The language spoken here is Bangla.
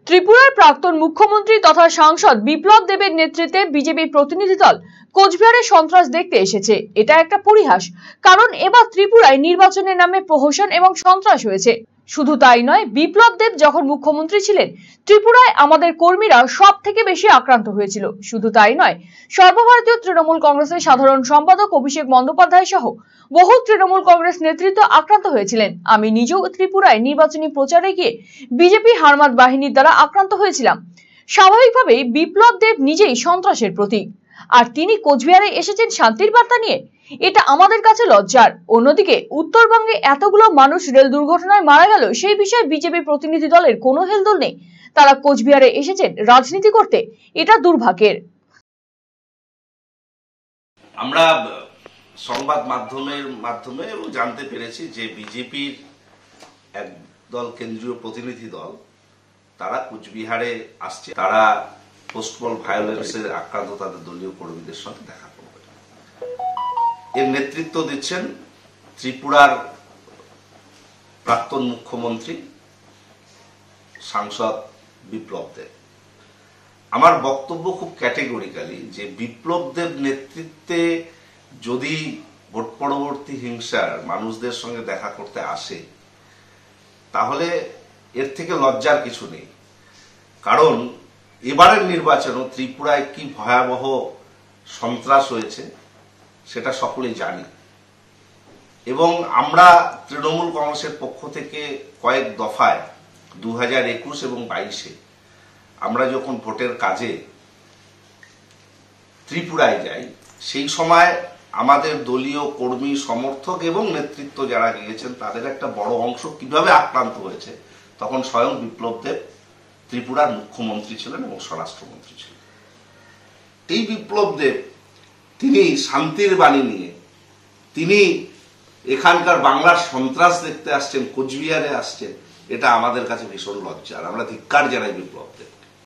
ত্রিপুরার প্রাক্তন মুখ্যমন্ত্রী তথা সাংসদ বিপ্লব দেবের নেতৃত্বে বিজেপি প্রতিনিধি দল কোচবিহারে সন্ত্রাস দেখতে এসেছে। এটা একটা পরিহাস, কারণ এবার ত্রিপুরায় নির্বাচনের নামে প্রহসন এবং সন্ত্রাস হয়েছে। শুধু তাই নয়, বিপ্লব দেব যখন মুখ্যমন্ত্রী ছিলেন ত্রিপুরায় আমাদের কর্মীরা সব থেকে বেশি আক্রান্ত হয়েছিল। শুধু তাই নয়, সর্বভারতীয় তৃণমূল কংগ্রেসের সাধারণ সম্পাদক অভিষেক বন্দ্যোপাধ্যায় সহ বহু তৃণমূল কংগ্রেস নেতৃত্ব আক্রান্ত হয়েছিলেন। আমি নিজেও ত্রিপুরায় নির্বাচনী প্রচারে গিয়ে বিজেপি হারমাত বাহিনীর দ্বারা আক্রান্ত হয়েছিলাম। স্বাভাবিকভাবেই বিপ্লব দেব নিজেই সন্ত্রাসের প্রতীক, আর তিনি কোচবিহারে এসেছেন শান্তির বার্তা নিয়ে। এটা আমাদের কাছে লজ্জার। অন্যদিকে উত্তরবঙ্গে এতগুলো মানুষ রেল দুর্ঘটনায় মারা গেল, সেই বিষয়ে বিজেপি প্রতিনিধি দলের কোনো হেলদোল নেই। তারা কোচবিহারে এসেছেন রাজনীতি করতে, এটা দুর্ভাগ্যের। আমরা সংবাদ মাধ্যমে জানতে পেরেছি যে বিজেপির একদল কেন্দ্রীয় প্রতিনিধি দল তারা কোচবিহারে আসছে। তারা পোস্টপল ভায়োলেন্সের আক্রান্ত তাদের দলীয় কর্মীদের সঙ্গে দেখা করবে। এর নেতৃত্ব দিচ্ছেন ত্রিপুরার প্রাক্তন মুখ্যমন্ত্রী সাংসদ বিপ্লব দেব। আমার বক্তব্য খুব ক্যাটেগরিক্যালি যে বিপ্লব দেব নেতৃত্বে যদি ভোট পরবর্তী হিংসার মানুষদের সঙ্গে দেখা করতে আসে, তাহলে এর থেকে লজ্জার কিছু নেই। কারণ এবারের নির্বাচনও ত্রিপুরায় কি ভয়াবহ সন্ত্রাস হয়েছে সেটা সকলেই জানি, এবং আমরা তৃণমূল কংগ্রেসের পক্ষ থেকে কয়েক দফায় 2021 এবং 22-এ আমরা যখন ভোটের কাজে ত্রিপুরায় যাই, সেই সময় আমাদের দলীয় কর্মী সমর্থক এবং নেতৃত্ব যারা গিয়েছেন তাদের একটা বড় অংশ কিভাবে আক্রান্ত হয়েছে, তখন স্বয়ং বিপ্লব দেব ত্রিপুরার মুখ্যমন্ত্রী ছিলেন এবং স্বরাষ্ট্রমন্ত্রী ছিলেন। এই বিপ্লব দেব তিনি শান্তির বাণী নিয়ে তিনি এখানকার বাংলার সন্ত্রাস দেখতে আসছেন, কোচবিহারে আসছেন। এটা আমাদের কাছে ভীষণ লজ্জার। আমরা ধিক্কার জানাই বিপ্লব দেব।